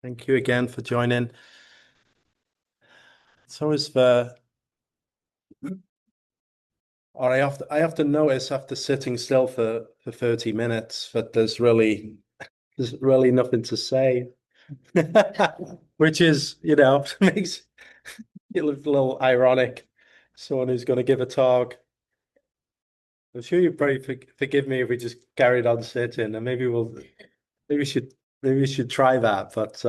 Thank you again for joining. It's always or I have to notice after sitting still for 30 minutes that there's really nothing to say. Which is, makes it look a little ironic. Someone who's going to give a talk. I'm sure you probably forgive me if we just carried on sitting, and maybe we should maybe we should try that. But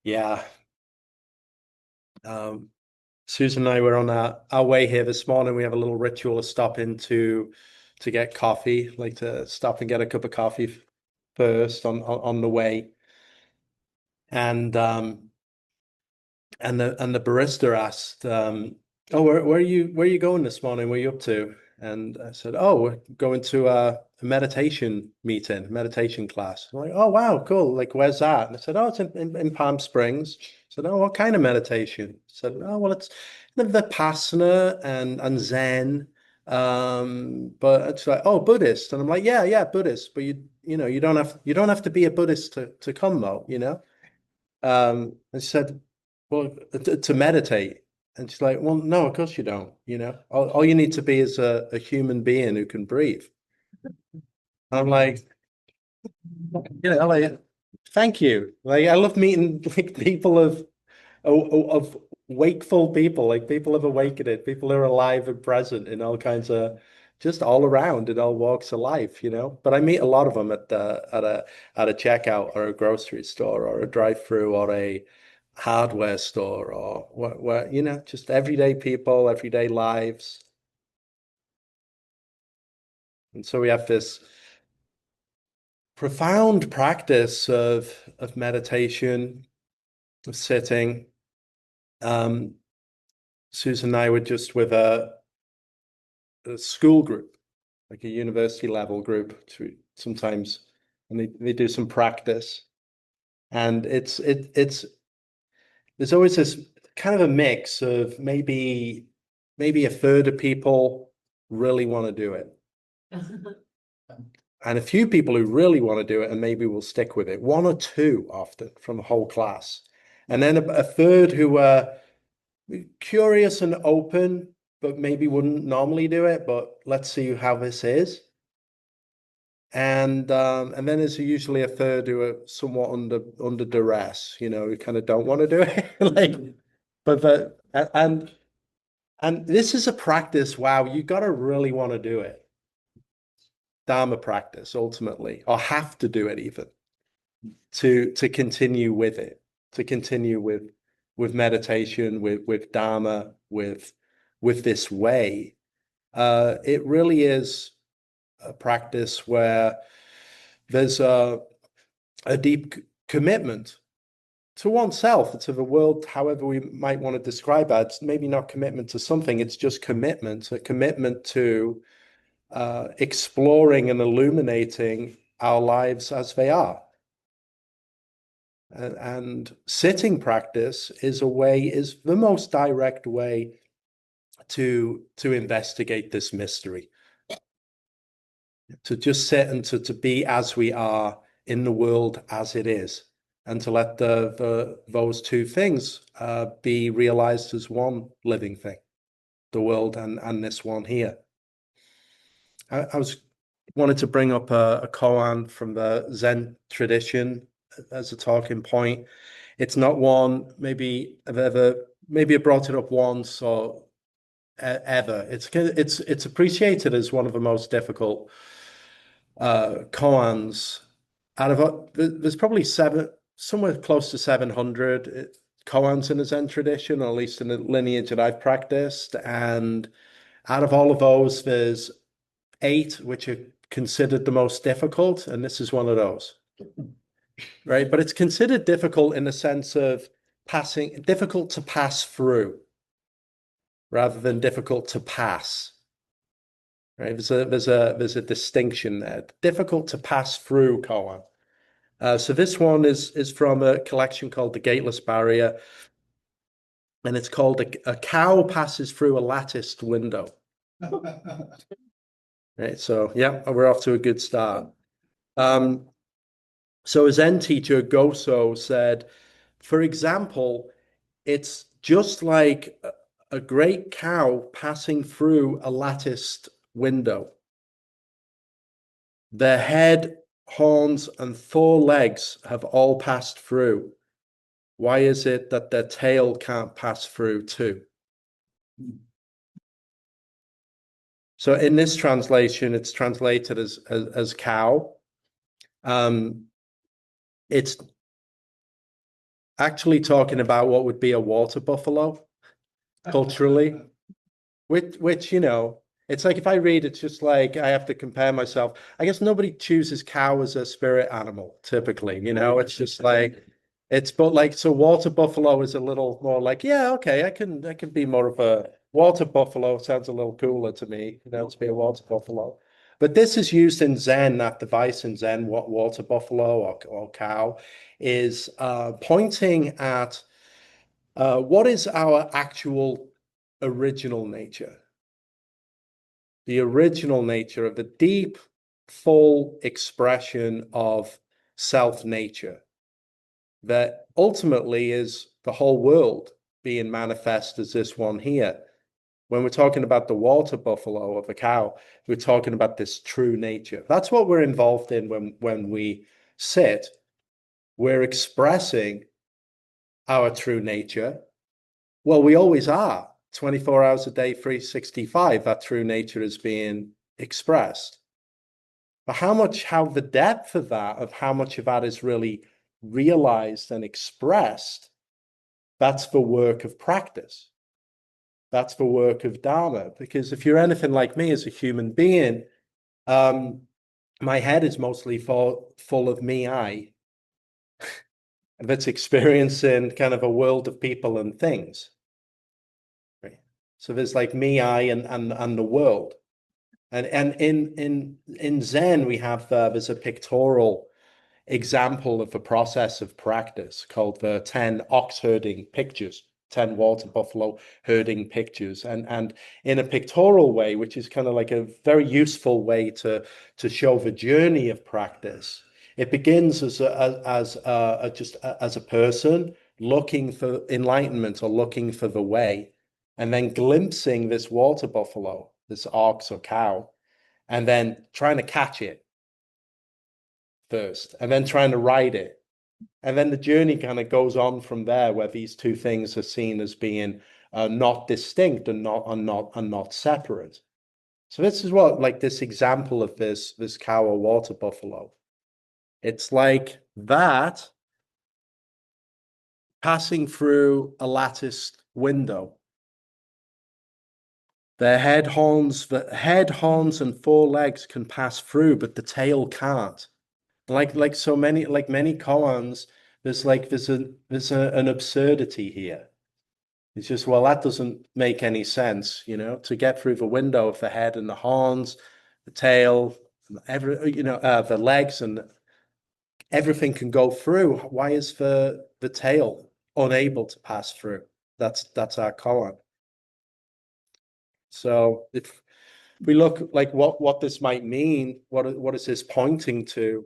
yeah. Um Susan and I were on our way here this morning. We have a little ritual of stopping to get coffee, like to stop and get a cup of coffee first on the way. And the barista asked, "Oh, where are you going this morning? What are you up to?" And I said, "Oh, we're going to a meditation meeting, meditation class." I'm like, "Oh, wow, cool. Like, where's that?" And I said, "Oh, it's in Palm Springs." I said, "Oh, what kind of meditation?" I said, "Oh, well, it's the Vipassana and Zen." But it's like, "Oh, Buddhist." And I'm like, "Yeah, yeah, Buddhist, but you don't have to be a Buddhist to come though, you know?" I said, well, to meditate. And she's like, well, no, of course you don't. All you need to be is a human being who can breathe. I'm like, like, thank you. Like, I love meeting like people of wakeful people, like people of awakened, people who are alive and present in all kinds of just all around in all walks of life. But I meet a lot of them at a checkout or a grocery store or a drive-through or a hardware store or what, just everyday people, everyday lives. And so we have this profound practice of meditation, of sitting. Um, Susan and I were just with a school group, like a university level group, sometimes, and they do some practice. And it's there's always this kind of a mix of maybe a third of people really want to do it. And a few people who really want to do it and maybe will stick with it, one or two often from the whole class. And then a third who are curious and open, but maybe wouldn't normally do it, but let's see how this is. And then there's usually a third who are somewhat under duress, who kind of don't want to do it. Like, and this is a practice, wow, you got to really want to do it. Dharma practice ultimately, or have to do it even to continue with it, to continue with meditation, with Dharma, with this way. It really is a practice where there's a deep commitment to oneself, to the world, however we might want to describe it. It's maybe not commitment to something, it's just a commitment to exploring and illuminating our lives as they are. And sitting practice is the most direct way to investigate this mystery, to just sit and to be as we are in the world as it is, and to let those two things be realized as one living thing, the world and this one here. I was wanted to bring up a koan from the Zen tradition as a talking point. It's not one maybe I've ever maybe I brought it up once or ever. It's appreciated as one of the most difficult koans out of there's probably somewhere close to 700 koans in the Zen tradition, or at least in the lineage that I've practiced. And out of all of those, there's 8 which are considered the most difficult, and this is one of those. Right? But it's considered difficult in the sense of difficult to pass through rather than difficult to pass. Right? There's a distinction there. Difficult to pass through koan. So this one is from a collection called The Gateless Barrier, and it's called a cow passes through a latticed window. Right. So yeah, we're off to a good start. So a Zen teacher, Goso, said, for example, it's just like a great cow passing through a latticed window. Their head, horns, and 4 legs have all passed through. Why is it that their tail can't pass through too? So in this translation, it's translated as cow. It's actually talking about what would be a water buffalo culturally, which it's like if I read, it's just like I have to compare myself. I guess nobody chooses cow as a spirit animal typically, it's just like but like so water buffalo is a little more like, yeah, okay, I can be more of a water buffalo. Sounds a little cooler to me, to be a water buffalo. But this is used in Zen, that device in Zen, what water buffalo or cow is pointing at what is our actual original nature, the original nature of the deep, full expression of self nature that ultimately is the whole world being manifest as this one here. When we're talking about the water buffalo of a cow, we're talking about this true nature. That's what we're involved in when we sit. We're expressing our true nature. Well, we always are. 24 hours a day, 365, that true nature is being expressed. But how the depth of how much of that is really realized and expressed, that's the work of practice. That's the work of Dharma. Because if you're anything like me as a human being, my head is mostly full of me, I, that's experiencing kind of a world of people and things. Right? So there's like me, I, and the world. And in Zen, we have there's a pictorial example of a process of practice called the 10 ox herding pictures, 10 water buffalo herding pictures. And in a pictorial way, which is kind of like a very useful way to show the journey of practice. It begins as a person looking for enlightenment or looking for the way, and then glimpsing this water buffalo, this ox or cow, and then trying to catch it first, and then trying to ride it. And then the journey kind of goes on from there, where these two things are seen as being not distinct and not separate. So this is what, like this example of this cow or water buffalo. It's like that passing through a latticed window. The head, horns, and 4 legs can pass through, but the tail can't. Like so many, like many koans, there's an absurdity here. It's just, well, that doesn't make any sense, to get through the window of the head and the horns, the tail, the legs and everything can go through. Why is the tail unable to pass through? That's our koan. So if we look like what this might mean, what is this pointing to?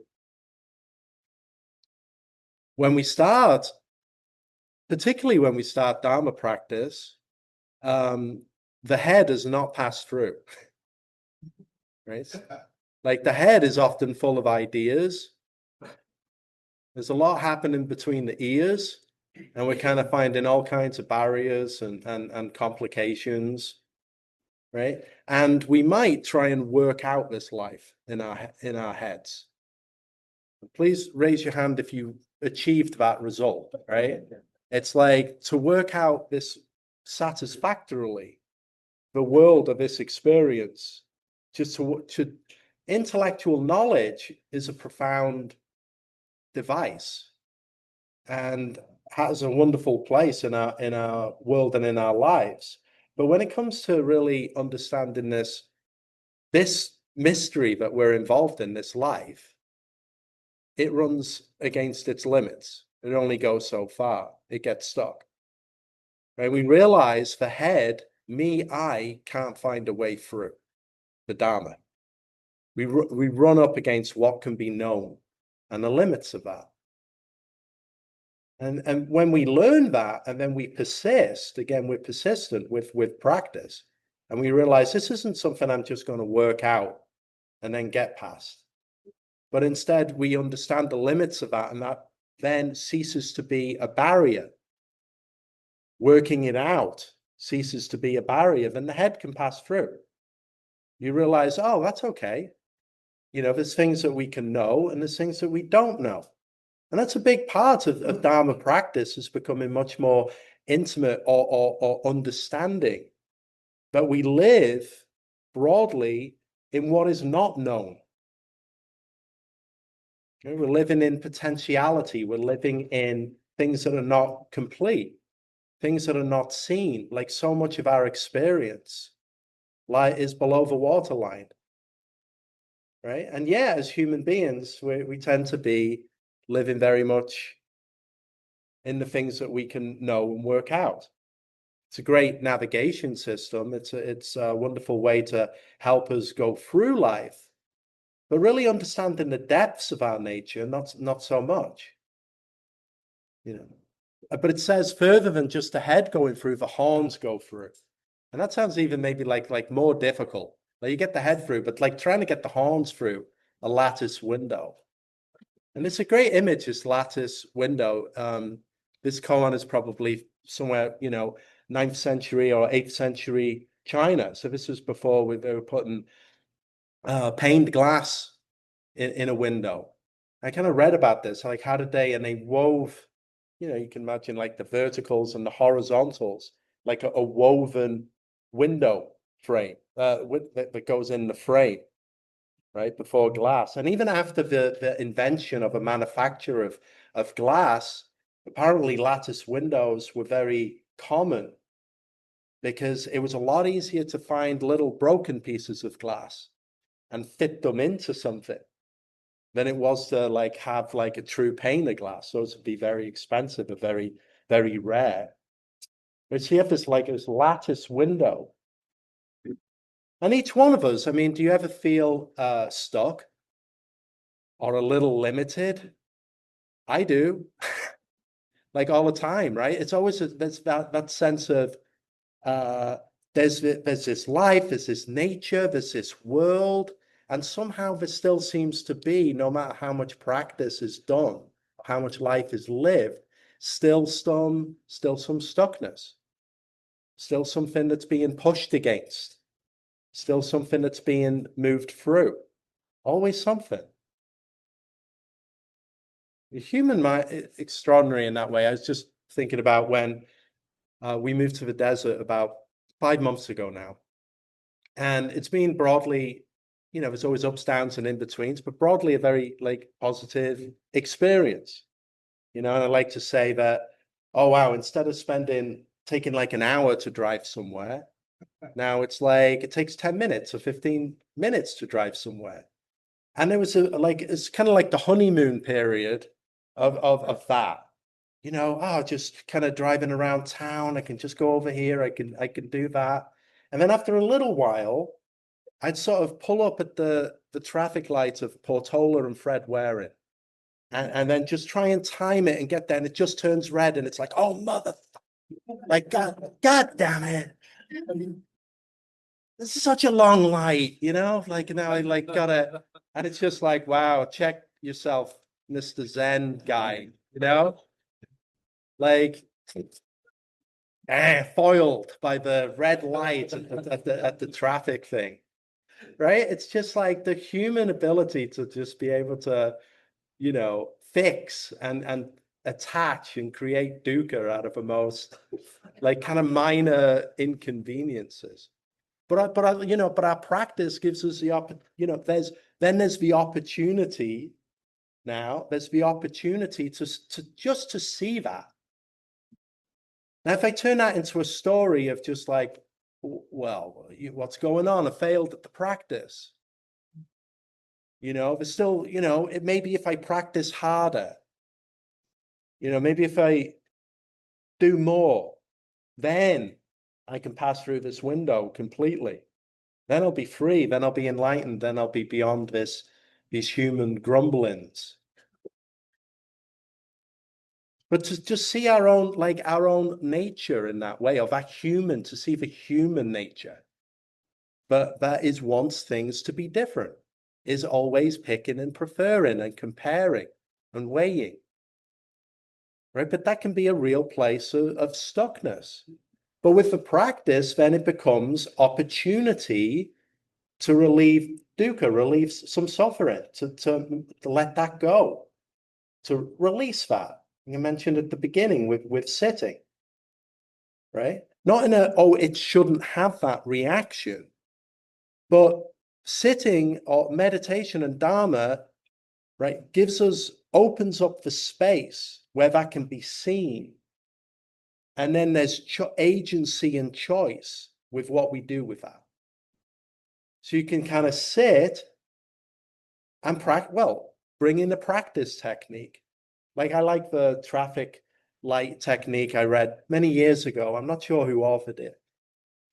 When we start, particularly when we start Dharma practice, the head has not passed through, right? Like the head is often full of ideas. There's a lot happening between the ears, and we're kind of finding all kinds of barriers and complications, right? And we might try and work out this life in our heads. Please raise your hand if you achieved that result, right? It's like to work out this satisfactorily, the world of this experience, just to intellectual knowledge is a profound device and has a wonderful place in our world and in our lives. But when it comes to really understanding this mystery that we're involved in, this life, it runs against its limits. It only goes so far. It gets stuck. Right? We realize the head, me, I, can't find a way through the Dharma. We run up against what can be known. and the limits of that. And when we learn that and then we persist, again, we're persistent with practice, and we realize this isn't something I'm just going to work out and then get past. But instead, we understand the limits of that, and that then ceases to be a barrier. Working it out ceases to be a barrier, then the head can pass through. You realize, oh, that's okay. There's things that we can know, and there's things that we don't know. And that's a big part of Dharma practice, is becoming much more intimate or understanding. But we live broadly in what is not known. We're living in potentiality. We're living in things that are not complete, things that are not seen. Like so much of our experience is below the waterline, right? And yeah, as human beings, we tend to be living very much in the things that we can know and work out. It's a great navigation system. It's a wonderful way to help us go through life, but really understanding the depths of our nature, not so much. But it says further than just the head going through, the horns go through. And that sounds even maybe like more difficult. Like you get the head through, but like trying to get the horns through a lattice window. And it's a great image, this lattice window. This koan is probably somewhere, 9th century or 8th century China. So this was before they were putting paned glass in a window. I kind of read about this, like how did and they wove, you can imagine like the verticals and the horizontals, like a woven window frame that goes in the frame, right, before glass. And even after the invention of a manufacture of glass, apparently lattice windows were very common because it was a lot easier to find little broken pieces of glass and fit them into something than it was to have a true pane of glass. Those would be very expensive and very, very rare. But so you have this lattice window. And each one of us, I mean, do you ever feel stuck or a little limited? I do. Like all the time, right? It's always there's that sense of there's this life, there's this nature, there's this world, and somehow there still seems to be, no matter how much practice is done, how much life is lived, still some stuckness, still something that's being pushed against, still something that's being moved through, always something. The human mind, extraordinary in that way. I was just thinking about when we moved to the desert about 5 months ago now. And it's been broadly, there's always ups, downs, and in-betweens, but broadly a very positive experience. And I like to say that, oh wow, instead of taking an hour to drive somewhere, now it's it takes 10 minutes or 15 minutes to drive somewhere. And there was it's kind of like the honeymoon period of that. Just kind of driving around town. I can just go over here. I can do that. And then after a little while, I'd sort of pull up at the traffic lights of Portola and Fred Waring, and then just try and time it and get there. And it just turns red, and it's like, oh mother, God damn it! This is such a long light, now I gotta, and it's just like, wow, check yourself, Mr. Zen guy, foiled by the red light at the traffic thing, right? It's just like the human ability to just be able to, fix and attach and create dukkha out of the most kind of minor inconveniences. But our practice gives us the there's the opportunity now. There's the opportunity to see that. Now, if I turn that into a story of just well, what's going on? I failed at the practice. There's still, it maybe if I practice harder, maybe if I do more, then I can pass through this window completely. Then I'll be free. Then I'll be enlightened. Then I'll be beyond these human grumblings. But to just see our own, like our own nature in that way, of that human, to see the human nature. But that is wants things to be different, is always picking and preferring and comparing and weighing. Right? But that can be a real place of stuckness. But with the practice, then it becomes opportunity to relieve dukkha, relieve some suffering, to let that go, to release that. You mentioned at the beginning with sitting, right? Not in a, oh, it shouldn't have that reaction, but sitting or meditation and Dharma, right, opens up the space where that can be seen. And then there's agency and choice with what we do with that. So you can kind of sit and bring in the practice technique. Like I like the traffic light technique I read many years ago. I'm not sure who authored it.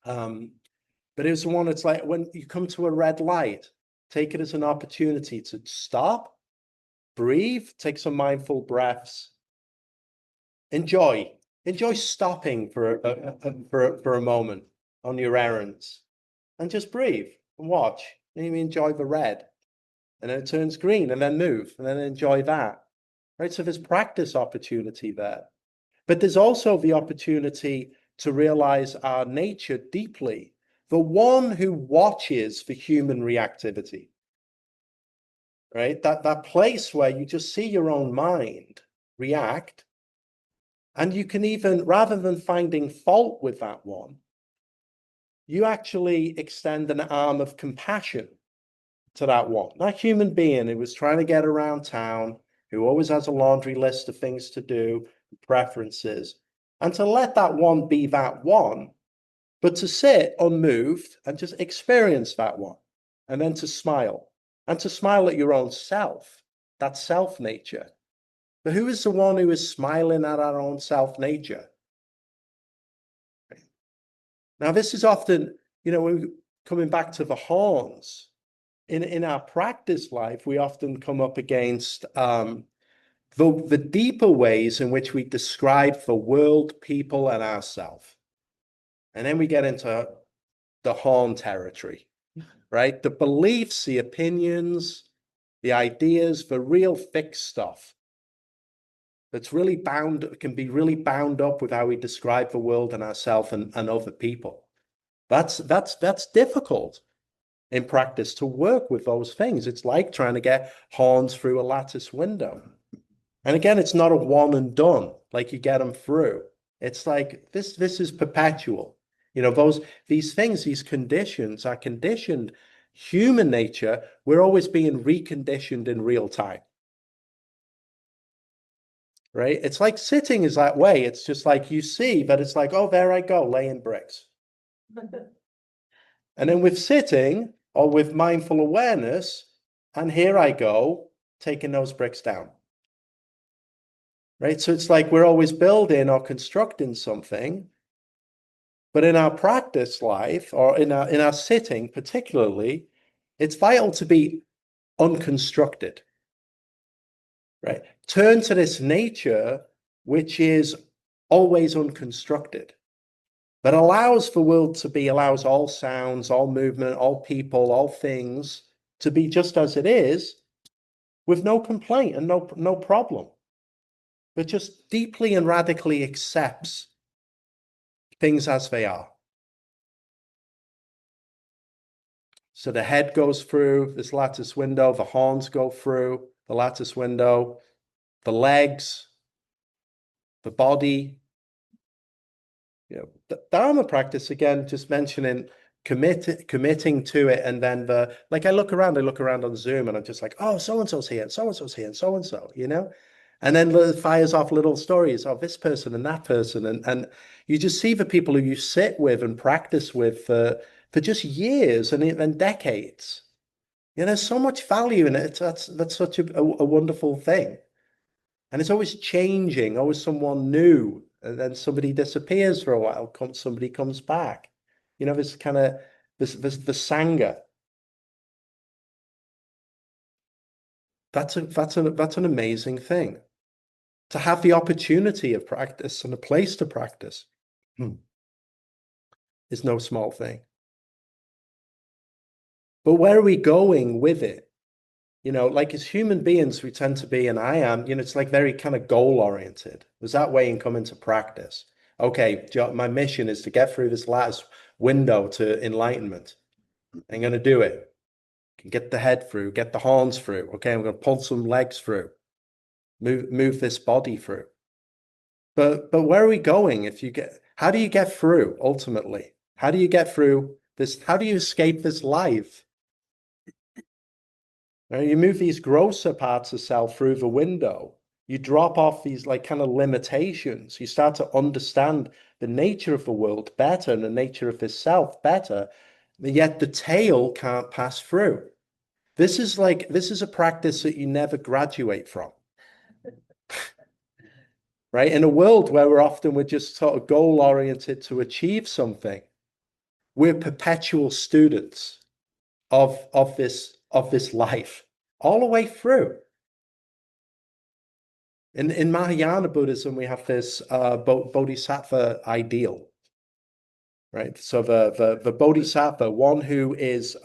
But it was the one that's like, when you come to a red light, take it as an opportunity to stop, breathe, take some mindful breaths, enjoy stopping for a moment on your errands, and just breathe and watch. And you enjoy the red, and then it turns green, and then move, and then enjoy that. Right? So there's practice opportunity there. But there's also the opportunity to realize our nature deeply. The one who watches for human reactivity, right? That place where you just see your own mind react, and you can even, rather than finding fault with that one, you actually extend an arm of compassion to that one. That human being who was trying to get around town, who always has a laundry list of things to do, preferences, and to let that one be that one, but to sit unmoved and just experience that one, and then to smile, and to smile at your own self, that self nature. But who is the one who is smiling at our own self nature? Now, this is often, when we're coming back to the horns, in our practice life, we often come up against the deeper ways in which we describe the world, people, and ourselves. And then we get into the horn territory, right? The beliefs, the opinions, the ideas, the real fixed stuff that's really can be really bound up with how we describe the world and ourselves and other people. That's difficult in practice to work with those things. It's like trying to get horns through a lattice window. And again, it's not a one and done, like you get them through. It's like this is perpetual. These things, these conditions are conditioned. Human nature, we're always being reconditioned in real time. Right? It's like sitting is that way. It's just like you see, but it's like, oh, there I go, laying bricks. And then with sitting or with mindful awareness, and here I go, taking those bricks down. Right? So it's like we're always building or constructing something. But in our practice life, or in our sitting particularly, it's vital to be unconstructed. Right? Turn to this nature which is always unconstructed, but allows the world to be, allows all sounds, all movement, all people, all things to be just as it is, with no complaint and no problem, but just deeply and radically accepts things as they are. So the head goes through this lattice window, the horns go through the lattice window, the legs, the body. The Dharma practice, again, just mentioning committing to it, and then I look around on Zoom and I'm just like, oh, so-and-so's here, and so-and-so's here, and so-and-so, and then it fires off little stories of this person and that person, and you just see the people who you sit with and practice with for just years and decades. There's so much value in it. That's such a wonderful thing. And it's always changing, always someone new. And then somebody disappears for a while, somebody comes back. This kind of the sangha. That's an amazing thing to have the opportunity of practice and a place to practice is no small thing. But where are we going with it? You know, like as human beings, we tend to be, and I am, you know, it's like very kind of goal oriented. There's that way in coming to practice. Okay, my mission is to get through this last window to enlightenment. I'm going to do it. Get the head through, get the horns through. Okay, I'm going to pull some legs through, move this body through. But where are we going? How do you get through ultimately? How do you get through this? How do you escape this life? Right? You move these grosser parts of self through the window. You drop off these like kind of limitations. You start to understand the nature of the world better and the nature of this self better. Yet the tail can't pass through. This is a practice that you never graduate from. Right? In a world where we're just sort of goal oriented to achieve something, we're perpetual students of this life all the way through. In Mahayana Buddhism, we have this bodhisattva ideal, right? So the bodhisattva, one who is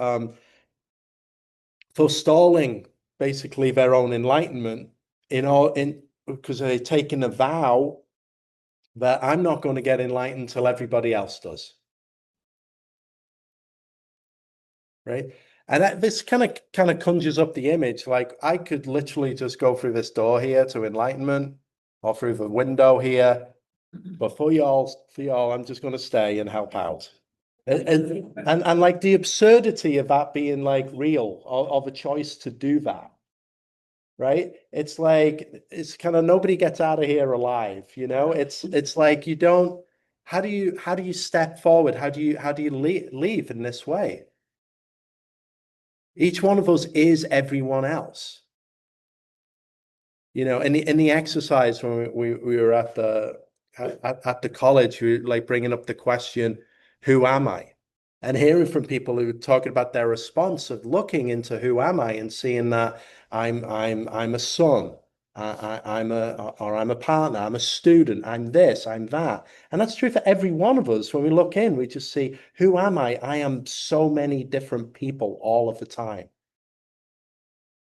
forestalling basically their own enlightenment because they're taking a vow that I'm not going to get enlightened until everybody else does. Right? And this kind of conjures up the image, like I could literally just go through this door here to enlightenment or through the window here. But for y'all, I'm just going to stay and help out. And like the absurdity of that being like real, of a choice to do that. Right? It's like it's kind of nobody gets out of here alive, you know? It's like you don't, how do you step forward? How do you leave in this way? Each one of us is everyone else. You know, in the exercise when we were at the college, we were like bringing up the question, who am I? And hearing from people who are talking about their response of looking into who am I and seeing that I'm a son, I'm a partner, I'm a student, I'm this, I'm that. And that's true for every one of us. When we look in, we just see, who am I? I am so many different people all of the time.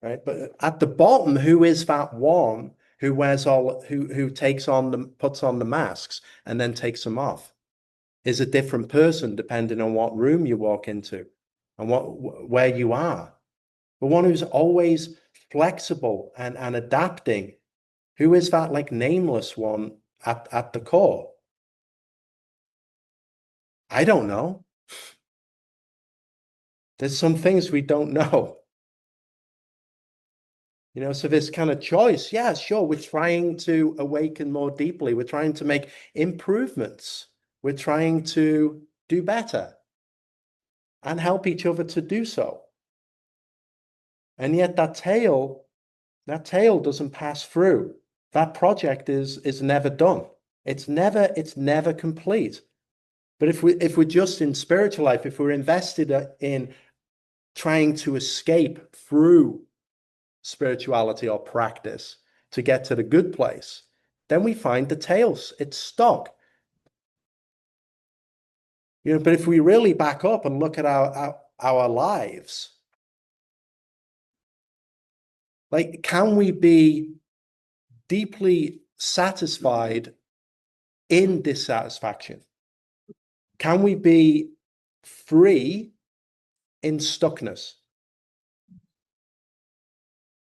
Right? But at the bottom, who is that one who puts on the masks and then takes them off? Is a different person depending on what room you walk into and where you are. But one who's always flexible and adapting. Who is that like nameless one at the core? I don't know. There's some things we don't know. You know, so this kind of choice, yeah, sure, we're trying to awaken more deeply. We're trying to make improvements. We're trying to do better and help each other to do so. And yet that tail doesn't pass through. That project is never done. It's never complete. But if we're just in spiritual life, if we're invested in trying to escape through spirituality or practice to get to the good place, then we find the tails. It's stuck. You know, but if we really back up and look at our lives, like, can we be deeply satisfied in dissatisfaction? Can we be free in stuckness?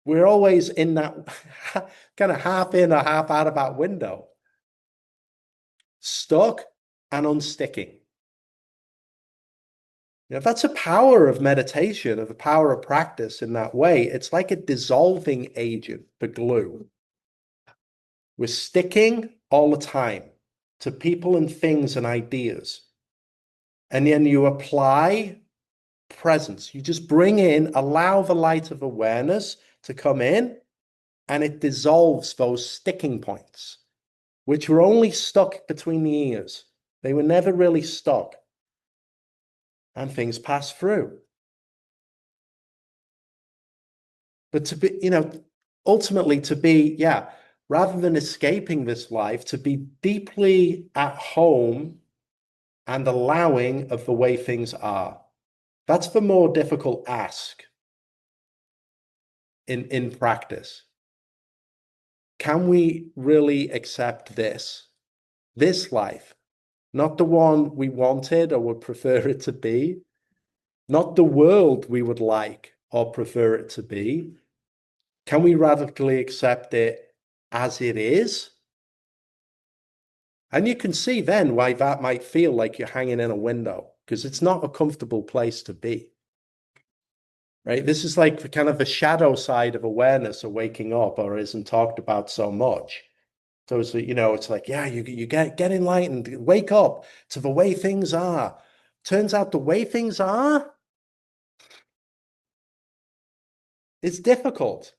We're always in that kind of half in or half out of that window, stuck and unsticking. You know, that's a power of meditation, of the power of practice in that way. It's like a dissolving agent, the glue. We're sticking all the time to people and things and ideas. And then you apply presence. You just bring in, allow the light of awareness to come in, and it dissolves those sticking points, which were only stuck between the ears. They were never really stuck. And things pass through. But to be, you know, ultimately to be, yeah, rather than escaping this life, to be deeply at home and allowing of the way things are. That's the more difficult ask in practice. Can we really accept this life, not the one we wanted or would prefer it to be, not the world we would like or prefer it to be? Can we radically accept it as it is? And you can see then why that might feel like you're hanging in a window, because it's not a comfortable place to be. Right? This is like kind of the shadow side of awareness or waking up, or isn't talked about so much. So it's, it's like, yeah, you get enlightened, wake up to the way things are. Turns out the way things are, it's difficult.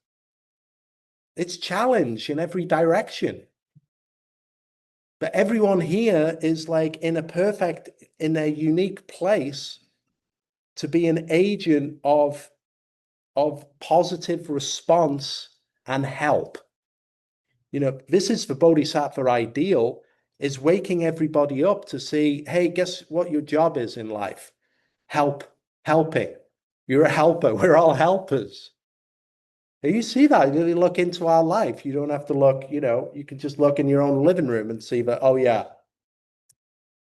It's challenge in every direction. But everyone here is like in a unique place to be an agent of positive response and help. This is the bodhisattva ideal, is waking everybody up to see, hey, guess what your job is in life? Helping. You're a helper. We're all helpers. And you see that. You look into our life. You don't have to look, you can just look in your own living room and see that, oh yeah,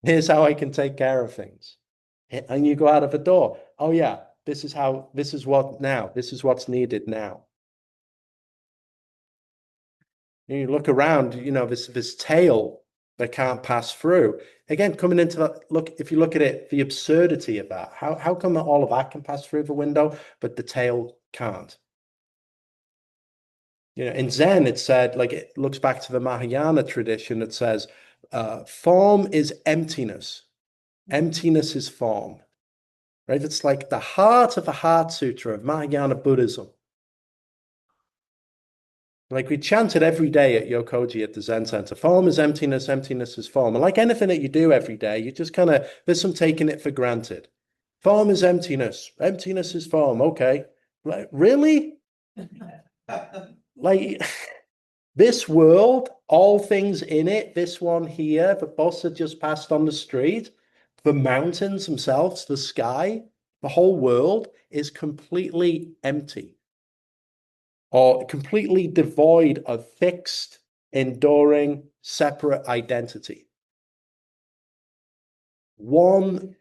here's how I can take care of things. And you go out of the door. Oh yeah, this is what's needed now. And you look around, this tail that can't pass through. Again, coming into that, look, if you look at it, the absurdity of that. How come that all of that can pass through the window, but the tail can't? In Zen, it said, like, it looks back to the Mahayana tradition. It says, form is emptiness. Emptiness is form. Right? It's like the heart of the Heart Sutra of Mahayana Buddhism. Like we chant it every day at Yokoji at the Zen Center. Form is emptiness, emptiness is form. And like anything that you do every day, you just there's some taking it for granted. Form is emptiness. Emptiness is form. Okay. Like, really? Like this world, all things in it, this one here, the bus that just passed on the street, the mountains themselves, the sky, the whole world is completely empty or completely devoid of fixed, enduring, separate identity. One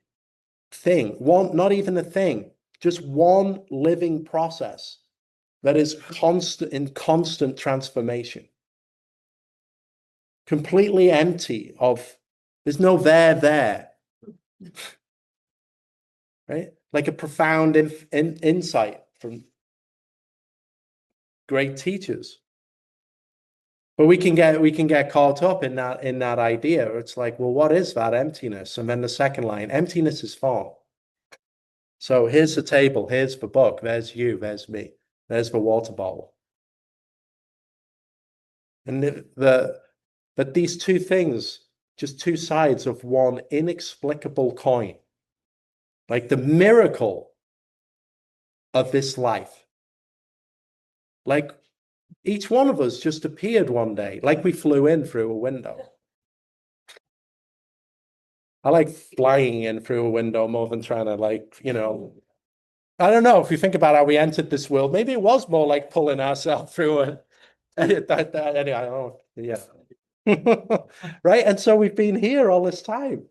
thing, not even a thing, just one living process that is in constant transformation. Completely empty there's no there. Right? Like a profound insight from great teachers. But we can get caught up in that idea. It's like, well, what is that emptiness? And then the second line, emptiness is form. So here's the table, here's the book, there's you, there's me, there's the water bottle. And but these two things, just two sides of one inexplicable coin. Like the miracle of this life. Like each one of us just appeared one day, like we flew in through a window. I like flying in through a window more than trying to I don't know if you think about how we entered this world, maybe it was more like pulling ourselves through it. Anyway, I don't know. Yeah. Right. And so we've been here all this time.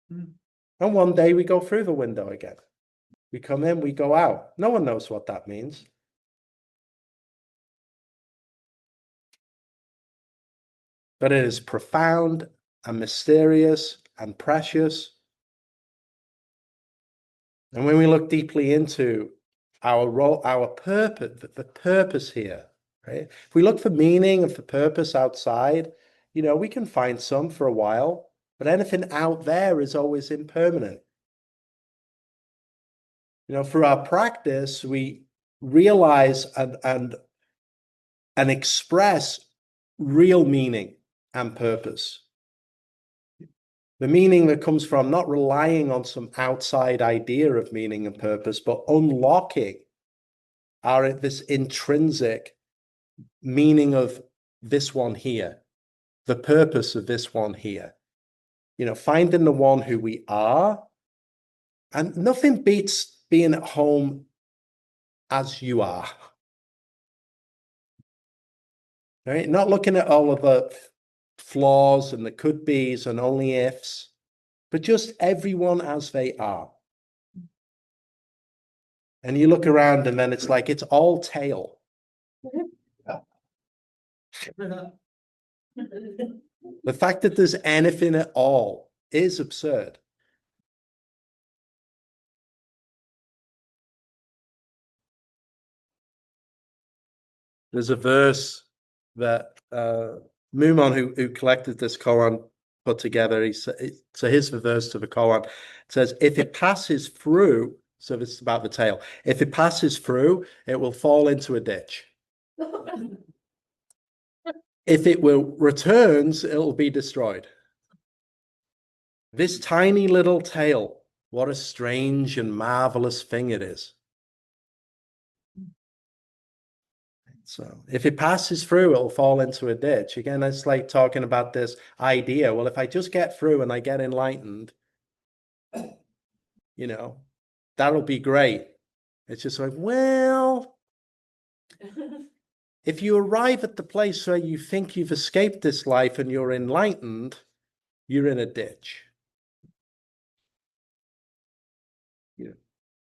And one day we go through the window again. We come in, we go out. No one knows what that means. But it is profound and mysterious and precious. And when we look deeply into our role, our purpose, the purpose here, right? If we look for meaning and for purpose outside, we can find some for a while, but anything out there is always impermanent. For our practice, we realize and express real meaning and purpose. The meaning that comes from not relying on some outside idea of meaning and purpose, but unlocking this intrinsic meaning of this one here, the purpose of this one here. Finding the one who we are. And nothing beats being at home as you are. Right? Not looking at all of the flaws and the could be's and only ifs, but just everyone as they are. And you look around and then it's like it's all tail. The fact that there's anything at all is absurd. There's a verse that Mumon, who collected this koan, put together. So here's the verse to the koan. It says, if it passes through, so this is about the tail, if it passes through, it will fall into a ditch. If it returns, it'll be destroyed. This tiny little tail, what a strange and marvelous thing it is. So if it passes through, it'll fall into a ditch. Again, it's like talking about this idea. Well, if I just get through and I get enlightened, that'll be great. It's just like, well, if you arrive at the place where you think you've escaped this life and you're enlightened, you're in a ditch.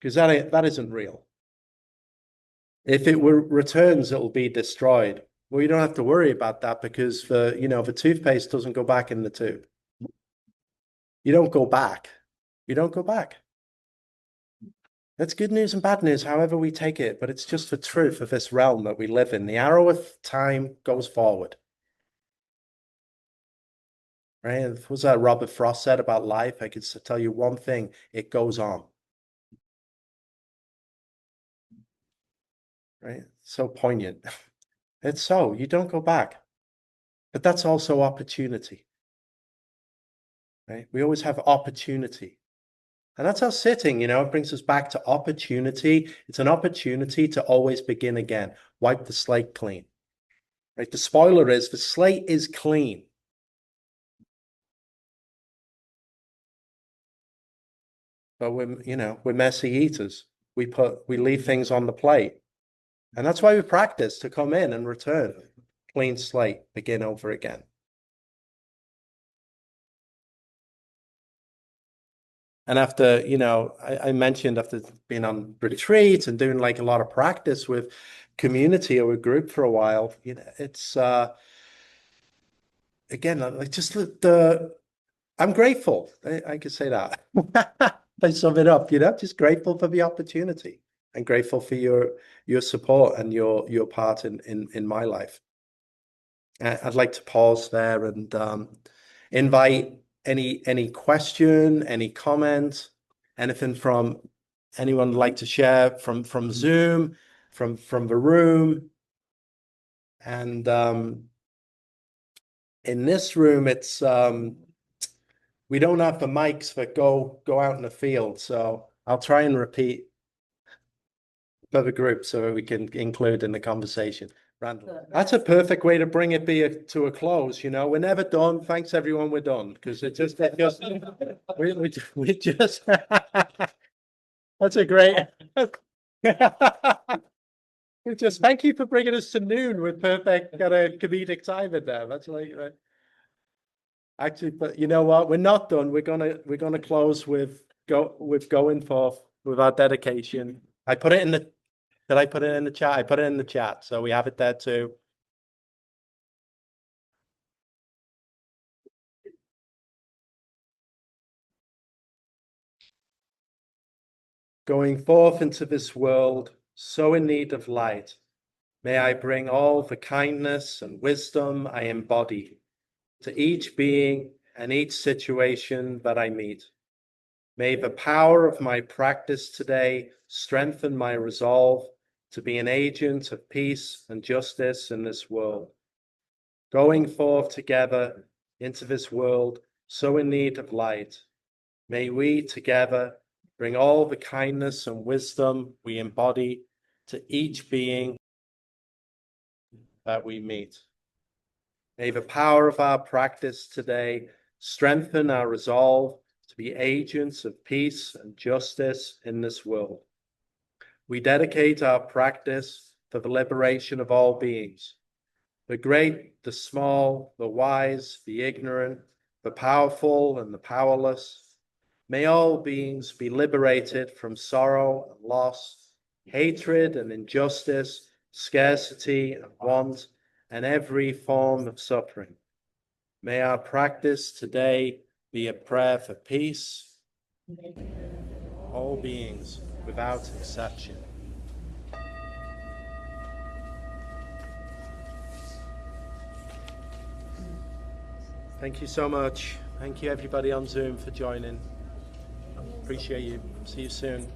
Because that isn't real. If it returns, it'll be destroyed. Well, you don't have to worry about that because the toothpaste doesn't go back in the tube. You don't go back. You don't go back. That's good news and bad news, however we take it, but it's just the truth of this realm that we live in. The arrow of time goes forward. Right? What was that Robert Frost said about life? I could tell you one thing, it goes on. Right? So poignant. It's so, you don't go back. But that's also opportunity. Right? We always have opportunity. And that's our sitting, it brings us back to opportunity. It's an opportunity to always begin again. Wipe the slate clean. Right? The spoiler is the slate is clean. But we're messy eaters. We leave things on the plate. And that's why we practice to come in and return. Clean slate, begin over again. And after, I mentioned after being on retreats and doing like a lot of practice with community or with group for a while, it's again, like just I'm grateful. I could say that. I sum it up, just grateful for the opportunity and grateful for your support and your part in my life. I'd like to pause there and invite any question, any comment, anything from anyone like to share from Zoom, from the room. And in this room, it's we don't have the mics that go out in the field, so I'll try and repeat for the group so we can include in the conversation. Randall. That's a perfect way to bring it to a close. We're never done. Thanks, everyone. We're done because we just that's a great. Just thank you for bringing us to noon with perfect kind of comedic timing there. That's like actually, but you know what? We're not done. We're gonna close with going forth with our dedication. I put it in the. Did I put it in the chat? I put it in the chat, so we have it there too. Going forth into this world, so in need of light, may I bring all the kindness and wisdom I embody to each being and each situation that I meet. May the power of my practice today strengthen my resolve to be an agent of peace and justice in this world. Going forth together into this world, so in need of light, may we together bring all the kindness and wisdom we embody to each being that we meet. May the power of our practice today strengthen our resolve to be agents of peace and justice in this world. We dedicate our practice for the liberation of all beings, the great, the small, the wise, the ignorant, the powerful and the powerless. May all beings be liberated from sorrow and loss, hatred and injustice, scarcity and want, and every form of suffering. May our practice today be a prayer for peace, all beings without exception. Thank you so much. Thank you everybody on Zoom for joining. Appreciate you. See you soon.